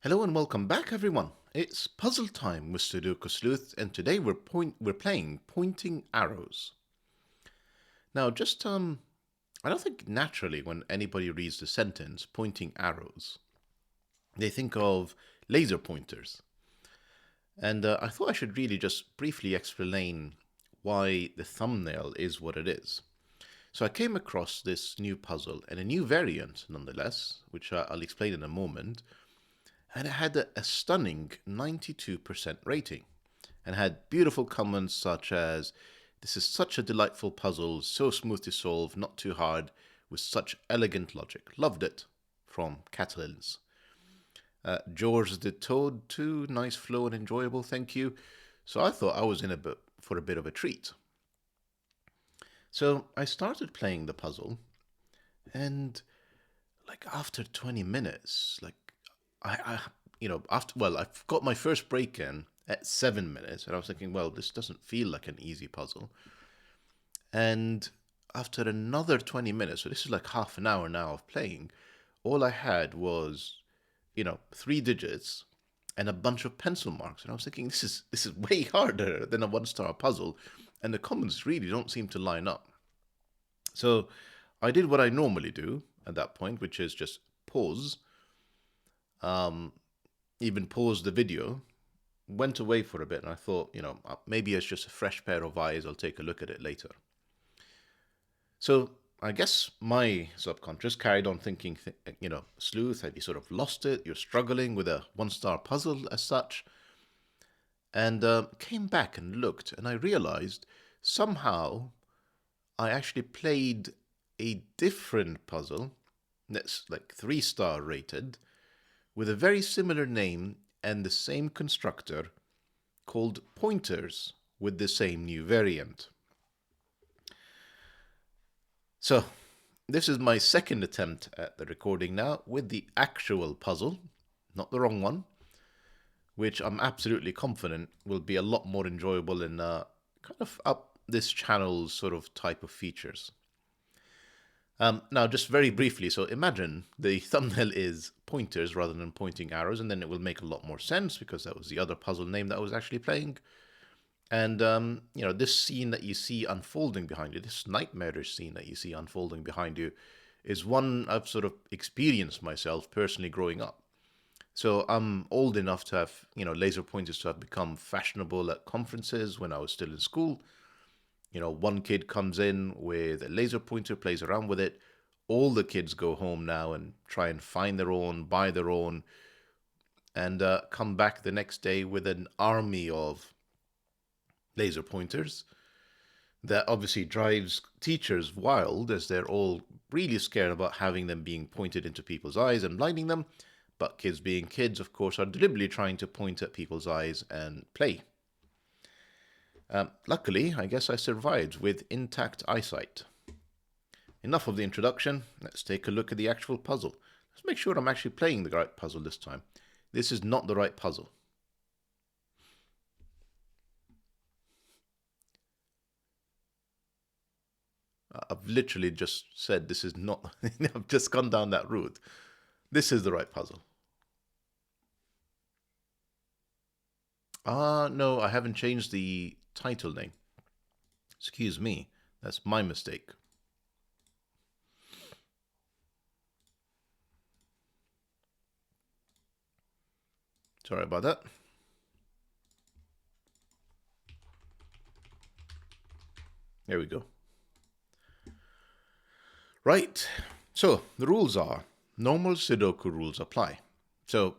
Hello and welcome back, everyone. It's puzzle time with Sudoku Sleuth, and today we're playing pointing arrows. Now, I don't think naturally when anybody reads the sentence pointing arrows, they think of laser pointers. And I thought I should really just briefly explain why the thumbnail is what it is. So I came across this new puzzle and a new variant, nonetheless, which I'll explain in a moment. And it had a stunning 92% rating and had beautiful comments such as, "This is such a delightful puzzle, so smooth to solve, not too hard, with such elegant logic. Loved it," from Catalins. George the Toad too, nice flow and enjoyable, thank you. So I thought I was in for a bit of a treat. So I started playing the puzzle, and after 20 minutes, I've got my first break in at 7 minutes, and I was thinking, well, this doesn't feel like an easy puzzle. And after another 20 minutes, so this is like half an hour now of playing, all I had was, 3 digits and a bunch of pencil marks, and I was thinking, this is way harder than a one-star puzzle, and the comments really don't seem to line up. So I did what I normally do at that point, which is just pause. Even paused the video, went away for a bit, and I thought, maybe it's just a fresh pair of eyes. I'll take a look at it later. So I guess my subconscious carried on thinking, Sleuth, have you sort of lost it? You're struggling with a one-star puzzle as such. And came back and looked, and I realized somehow I actually played a different puzzle that's like 3-star rated, with a very similar name and the same constructor, called Pointers, with the same new variant. So this is my second attempt at the recording now with the actual puzzle, not the wrong one, which I'm absolutely confident will be a lot more enjoyable and kind of up this channel's sort of type of features. Now, just very briefly, so imagine the thumbnail is pointers rather than pointing arrows, and then it will make a lot more sense because that was the other puzzle name that I was actually playing. And, this scene that you see unfolding behind you, this nightmarish scene that you see unfolding behind you, is one I've sort of experienced myself personally growing up. So I'm old enough to have, laser pointers to have become fashionable at conferences when I was still in school. One kid comes in with a laser pointer, plays around with it. All the kids go home now and try and find their own, buy their own, and come back the next day with an army of laser pointers. That obviously drives teachers wild, as they're all really scared about having them being pointed into people's eyes and blinding them. But kids being kids, of course, are deliberately trying to point at people's eyes and play. Luckily, I guess I survived with intact eyesight. Enough of the introduction, let's take a look at the actual puzzle. Let's make sure I'm actually playing the right puzzle this time. This is not the right puzzle. I've literally just said this is not, I've just gone down that route. This is the right puzzle. No, I haven't changed the title name. Excuse me, that's my mistake. Sorry about that. There we go. Right, so the rules are, normal Sudoku rules apply. So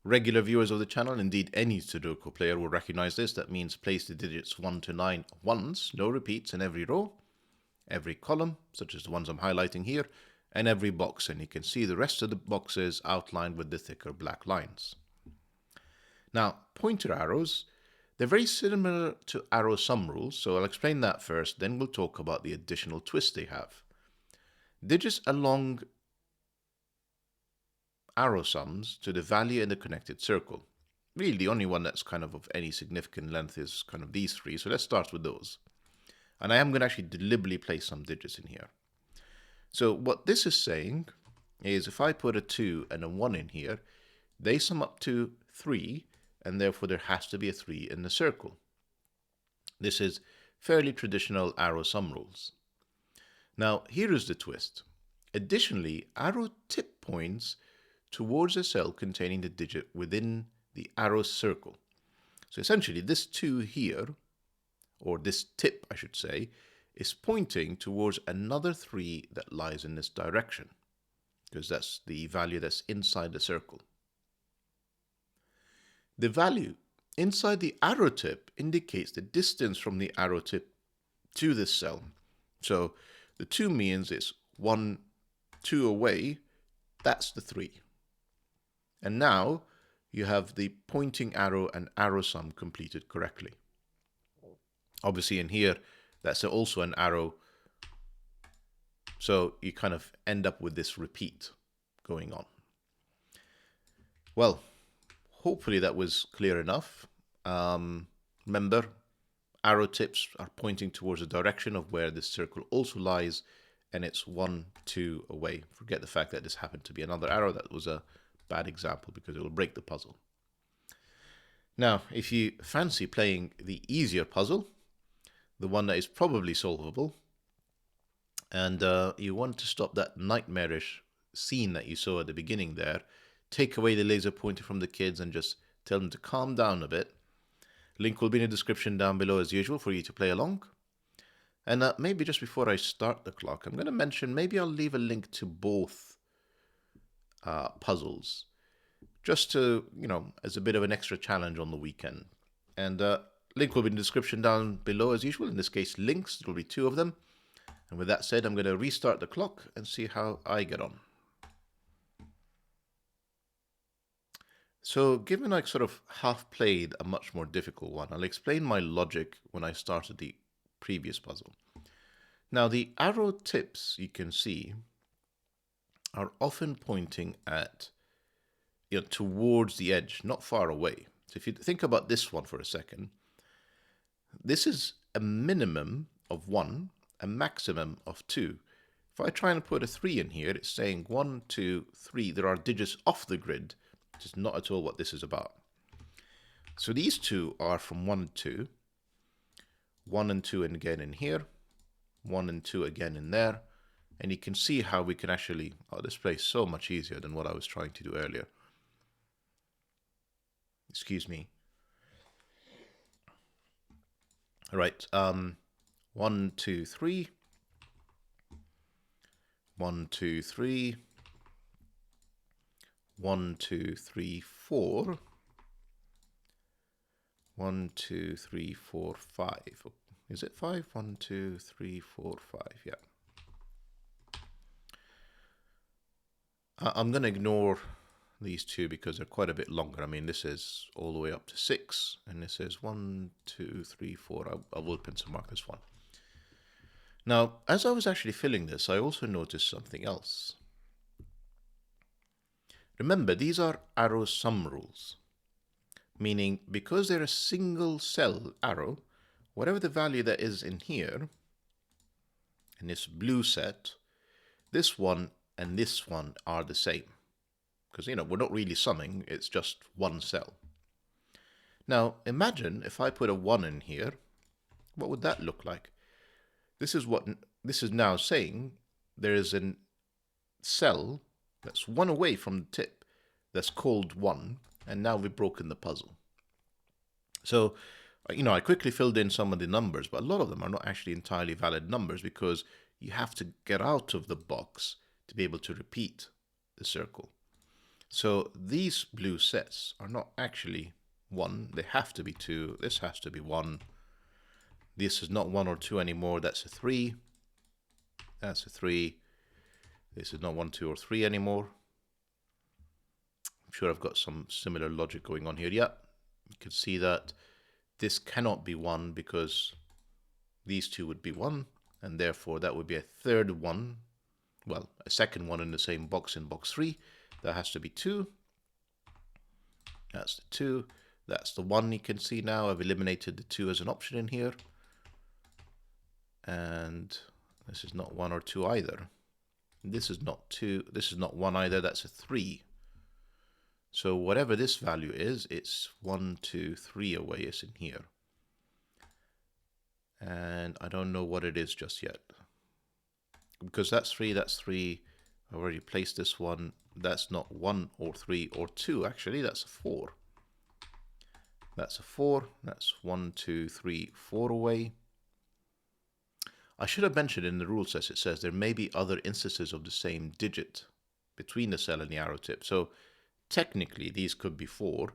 regular viewers of the channel, indeed any Sudoku player, will recognize this. That means place the digits 1 to 9 once, no repeats in every row, every column, such as the ones I'm highlighting here, and every box. And you can see the rest of the boxes outlined with the thicker black lines. Now, pointer arrows, they're very similar to arrow sum rules, so I'll explain that first, then we'll talk about the additional twist they have. Digits along arrow sums to the value in the connected circle. Really, the only one that's kind of any significant length is kind of these three, so let's start with those. And I am going to actually deliberately place some digits in here. So what this is saying is if I put a 2 and a 1 in here, They sum up to 3, and therefore there has to be a 3 in the circle. This is fairly traditional arrow sum rules. Now, here is the twist. Additionally, arrow tip points towards a cell containing the digit within the arrow circle. So essentially, this 2 here, or this tip, I should say, is pointing towards another 3 that lies in this direction, because that's the value that's inside the circle. The value inside the arrow tip indicates the distance from the arrow tip to this cell. So the 2 means it's 1, 2 away, that's the 3. And now you have the pointing arrow and arrow sum completed correctly. Obviously in here, that's also an arrow. So you kind of end up with this repeat going on. Well, hopefully that was clear enough. Remember, arrow tips are pointing towards the direction of where this circle also lies, and it's 1, 2 away. Forget the fact that this happened to be another arrow. That was a bad example because it will break the puzzle. Now, if you fancy playing the easier puzzle, the one that is probably solvable, and you want to stop that nightmarish scene that you saw at the beginning there, take away the laser pointer from the kids and just tell them to calm down a bit. Link will be in the description down below as usual for you to play along. And maybe just before I start the clock, I'm going to mention, maybe I'll leave a link to both puzzles, just to, as a bit of an extra challenge on the weekend. And link will be in the description down below as usual. In this case, links. There will be 2 of them. And with that said, I'm going to restart the clock and see how I get on. So given I sort of half played a much more difficult one, I'll explain my logic when I started the previous puzzle. Now the arrow tips, you can see, are often pointing at, towards the edge, not far away. So if you think about this one for a second, this is a minimum of 1, a maximum of 2. If I try and put a 3 in here, it's saying 1, 2, 3. There are digits off the grid, which is not at all what this is about. So these 2 are from 1 and 2. 1 and 2 and again in here. 1 and 2 again in there. And you can see how we can actually, display so much easier than what I was trying to do earlier. Excuse me. All right. 1, 2, 3. 1, 2, 3. 1, 2, 3, 4. 1, 2, 3, 4, 5. Is it 5? 1, 2, 3, 4, 5. Yeah. I'm going to ignore these 2 because they're quite a bit longer. I mean, this is all the way up to 6, and this is 1, 2, 3, 4. I will pencil mark this one. Now, as I was actually filling this, I also noticed something else. Remember, these are arrow sum rules, meaning because they're a single cell arrow, whatever the value that is in here, in this blue set, this one and this one are the same. Because, we're not really summing, it's just one cell. Now, imagine if I put a 1 in here, what would that look like? This is now saying there is a cell that's 1 away from the tip that's called 1, and now we've broken the puzzle. So, I quickly filled in some of the numbers, but a lot of them are not actually entirely valid numbers because you have to get out of the box to be able to repeat the circle. So these blue sets are not actually 1, they have to be 2, this has to be 1. This is not 1 or 2 anymore, that's a 3. That's a 3. This is not 1, 2, or 3 anymore. I'm sure I've got some similar logic going on here. Yeah, you can see that this cannot be 1 because these 2 would be 1, and therefore that would be a third 1. Well, a second 1 in the same box in box 3. That has to be 2. That's the 2. That's the 1 you can see now. I've eliminated the 2 as an option in here. And this is not 1 or 2 either. This is not 2. This is not 1 either. That's a 3. So whatever this value is, it's 1, 2, 3 away. It's in here. And I don't know what it is just yet. Because that's 3, that's 3. I already placed this one. That's not 1 or 3 or 2. Actually, that's a 4. That's a 4. That's 1, 2, 3, 4 away. I should have mentioned in the rule set, it says there may be other instances of the same digit between the cell and the arrow tip. So technically, these could be 4.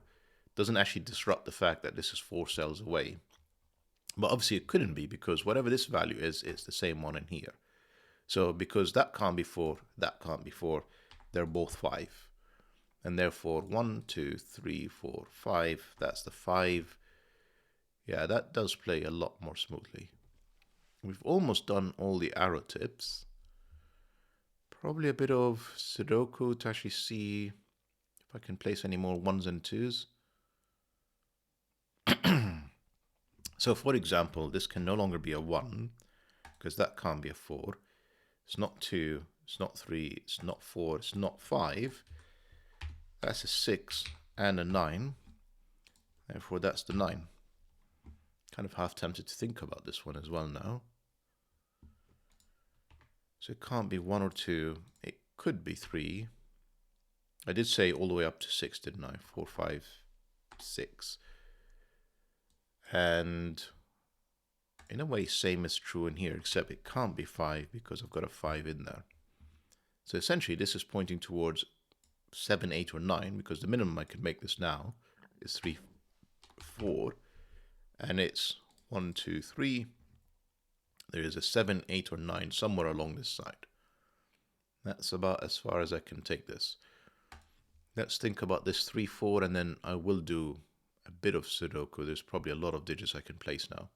Doesn't actually disrupt the fact that this is 4 cells away. But obviously it couldn't be, because whatever this value is, it's the same one in here. So because that can't be 4, that can't be 4, they're both 5. And therefore 1, 2, 3, 4, 5, that's the 5. Yeah, that does play a lot more smoothly. We've almost done all the arrow tips. Probably a bit of Sudoku to actually see if I can place any more 1s and 2s. So for example, this can no longer be a 1, because that can't be a 4. It's not 2, it's not 3, it's not 4, it's not 5. That's a 6 and a 9. Therefore, that's the 9. Kind of half tempted to think about this one as well now. So it can't be 1 or 2. It could be 3. I did say all the way up to 6, didn't I? 4, 5, 6. And in a way, same is true in here, except it can't be 5 because I've got a 5 in there. So essentially, this is pointing towards 7, 8, or 9, because the minimum I could make this now is 3, 4. And it's 1, 2, 3. There is a 7, 8, or 9 somewhere along this side. That's about as far as I can take this. Let's think about this 3, 4, and then I will do a bit of Sudoku. There's probably a lot of digits I can place now.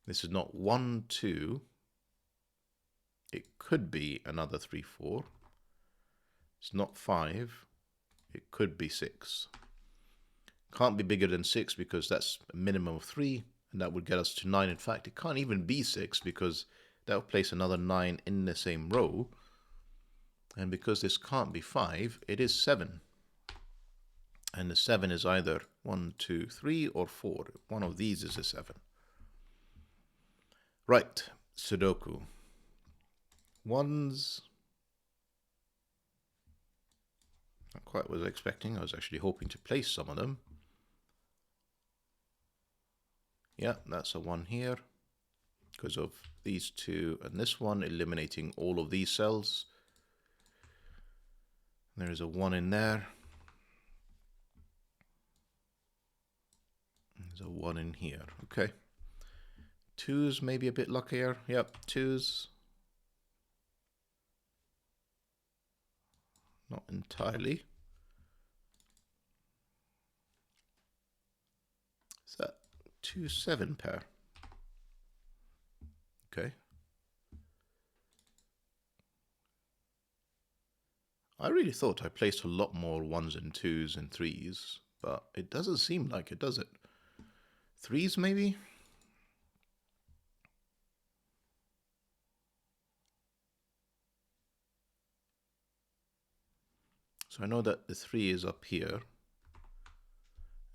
This is not 1, 2. It could be another 3, 4. It's not 5. It could be 6. Can't be bigger than 6 because that's a minimum of 3, and that would get us to 9. In fact, it can't even be 6 because that would place another 9 in the same row. And because this can't be 5, it is 7. And the 7 is either 1, 2, 3, or 4. One of these is a 7. Right, Sudoku. 1s. Not quite what I was expecting. I was actually hoping to place some of them. Yeah, that's a 1 here because of these 2 and this one, eliminating all of these cells. There is a 1 in there. There's a 1 in here. Okay. 2s maybe a bit luckier. Yep, 2s. Not entirely. Is that 2, 7 pair? Okay. I really thought I placed a lot more 1s and 2s and 3s, but it doesn't seem like it, does it? 3s maybe? So I know that the 3 is up here,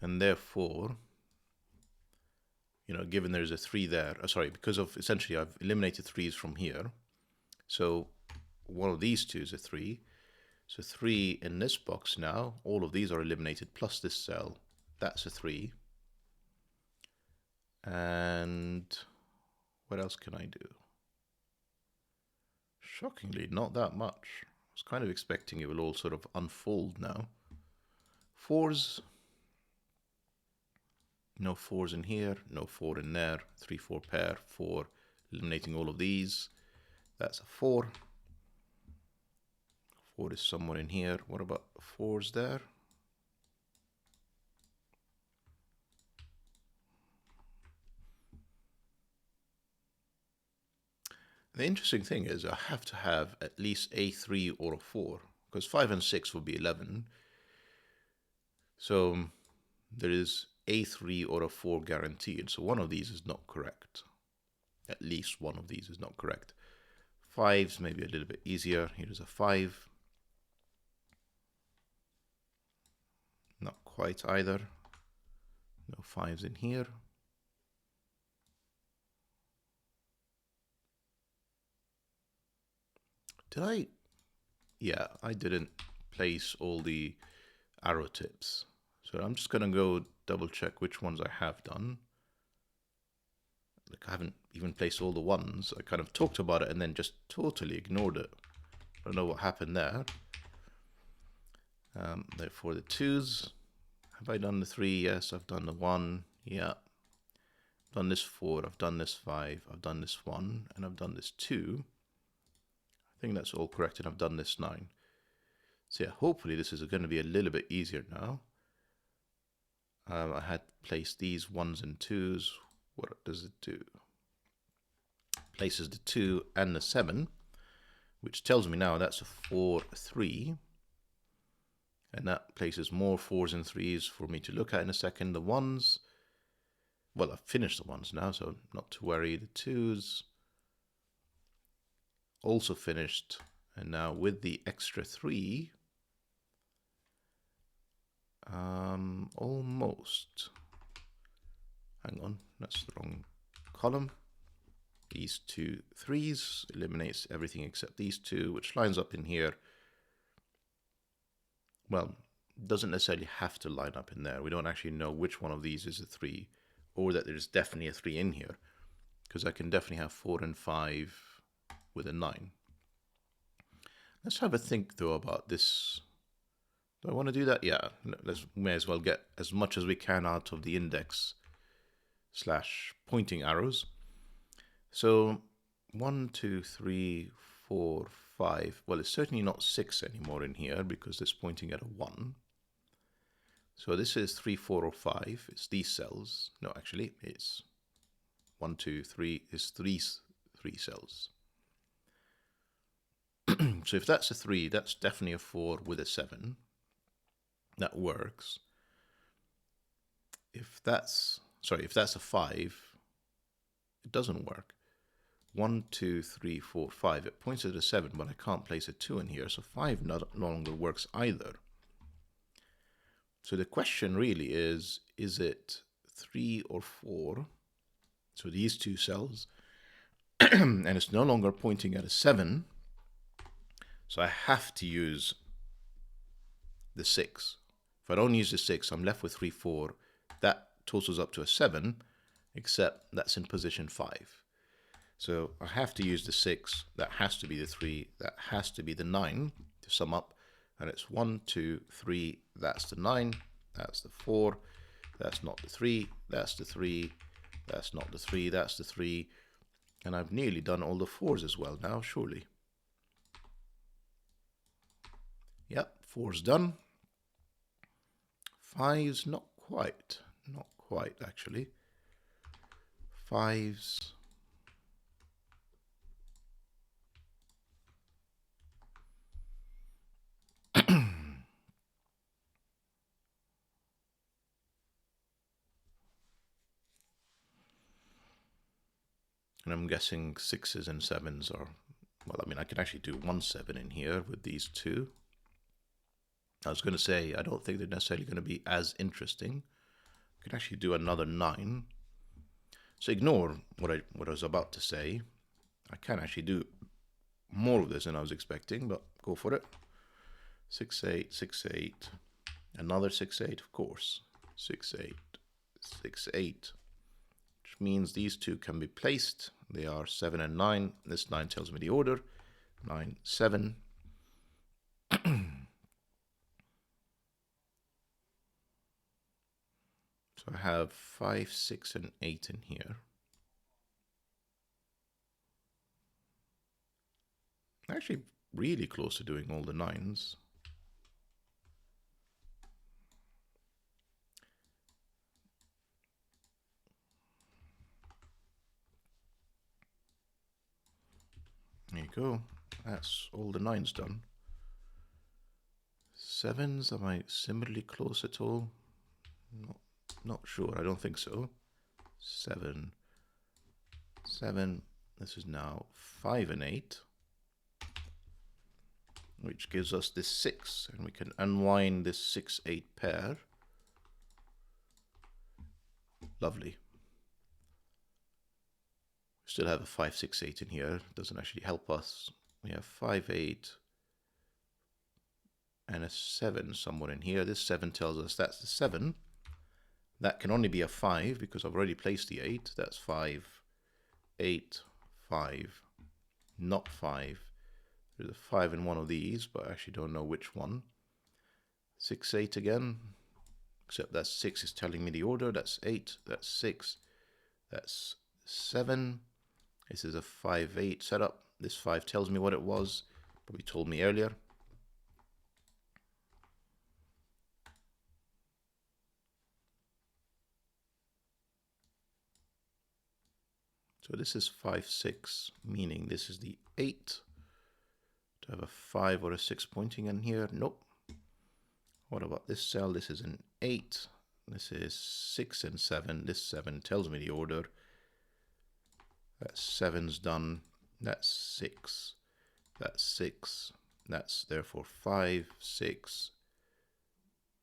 and therefore, given there's a 3 there, because of essentially I've eliminated 3s from here, so one of these 2 is a 3, so 3 in this box now, all of these are eliminated, plus this cell, that's a 3, and what else can I do? Shockingly, not that much. I was kind of expecting it will all sort of unfold now. 4s, no 4s in here, no 4 in there, 3, 4 pair, 4, eliminating all of these. That's a 4. 4 is somewhere in here. What about 4s there? The interesting thing is I have to have at least a 3 or a 4, because 5 and 6 will be 11. So there is a 3 or a 4 guaranteed. So one of these is not correct. At least one of these is not correct. 5s maybe a little bit easier. Here's a 5. Not quite either. No 5s in here. Did I? Yeah, I didn't place all the arrow tips. So I'm just going to go double check which ones I have done. Like, I haven't even placed all the ones. I kind of talked about it and then just totally ignored it. I don't know what happened there. Therefore, the 2s. Have I done the 3? Yes, I've done the 1. Yeah. I've done this 4. I've done this 5. I've done this 1. And I've done this 2. I think that's all correct. And I've done this 9. So yeah, hopefully this is going to be a little bit easier now. I had placed these 1s and 2s. What does it do? Places the 2 and the 7, which tells me now that's a 4, 3. And that places more 4s and 3s for me to look at in a second. The 1s, well, I've finished the 1s now, so not to worry. The 2s, also finished. And now with the extra 3, almost. Hang on, that's the wrong column. These 2 3s eliminates everything except these 2, which lines up in here. Well, doesn't necessarily have to line up in there. We don't actually know which one of these is a 3, or that there's definitely a 3 in here, because I can definitely have 4 and 5 with a 9. Let's have a think though about this. Do I want to do that? Yeah, may as well get as much as we can out of the index / pointing arrows. So 1, 2, 3, 4, 5. Well, it's certainly not 6 anymore in here because it's pointing at a 1. So this is 3, 4, or 5. It's these cells. No, actually, it's 1, 2, 3. It's three cells. So if that's a 3, that's definitely a 4 with a 7. That works. If that's a 5, it doesn't work. 1, 2, 3, 4, 5. It points at a 7, but I can't place a 2 in here, so 5 no longer works either. So the question really is it 3 or 4? So these 2 cells, and it's no longer pointing at a 7, so I have to use the 6. If I don't use the 6, I'm left with 3, 4. That totals up to a 7, except that's in position 5. So I have to use the 6, that has to be the 3, that has to be the 9 to sum up. And it's 1, 2, 3, that's the 9, that's the 4, that's not the 3, that's the 3, that's not the 3, that's the 3. And I've nearly done all the 4s as well now, surely. Yep, 4's done. 5's not quite actually. 5's. And I'm guessing 6s and 7s are, well, I mean, I can actually do 1 7 in here with these 2. I was going to say, I don't think they're necessarily going to be as interesting. I could actually do another 9. So ignore what I was about to say. I can actually do more of this than I was expecting, but go for it. 6, 8, 6, 8. Another 6, 8, of course. 6, 8, 6, 8. Which means these 2 can be placed. They are 7 and 9. This 9 tells me the order. 9, 7. So I have 5, 6, and 8 in here. Actually, really close to doing all the 9s. There you go. That's all the 9s done. 7s, am I similarly close at all? Not sure. I don't think so. 7, 7. This is now 5 and 8, which gives us this 6, and we can unwind this 6, 8 pair. Lovely. Still have a 5, 6, 8 in here. Doesn't actually help us. We have 5, 8, and a 7 somewhere in here. This 7 tells us that's the 7. That can only be a 5 because I've already placed the 8. That's 5, 8, 5, not 5. There's a 5 in one of these, but I actually don't know which one. 6, 8 again, except that 6 is telling me the order. That's 8, that's 6, that's 7. This is a 5, 8 setup. This 5 tells me what it was, but he told me earlier. So this is 5, 6, meaning this is the 8. Do I have a 5 or a 6 pointing in here? Nope. What about this cell? This is an 8. This is 6 and 7. This 7 tells me the order. That 7's done. That's 6. That's 6. That's therefore 5, 6,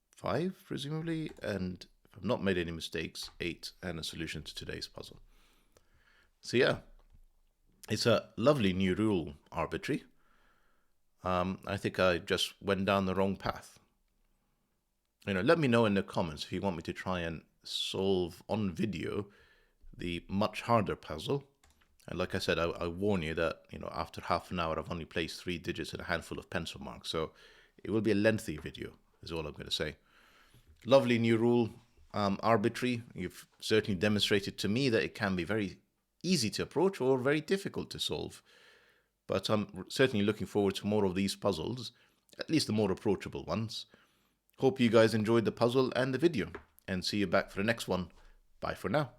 5, presumably. And if I've not made any mistakes, 8, and a solution to today's puzzle. So yeah, it's a lovely new rule, Arbitrary. I think I just went down the wrong path. Let me know in the comments if you want me to try and solve on video the much harder puzzle. And like I said, I warn you that, after half an hour, I've only placed 3 digits and a handful of pencil marks. So it will be a lengthy video, is all I'm going to say. Lovely new rule, Arbitrary. You've certainly demonstrated to me that it can be very easy to approach or very difficult to solve. But I'm certainly looking forward to more of these puzzles, at least the more approachable ones. Hope you guys enjoyed the puzzle and the video, and see you back for the next one. Bye for now.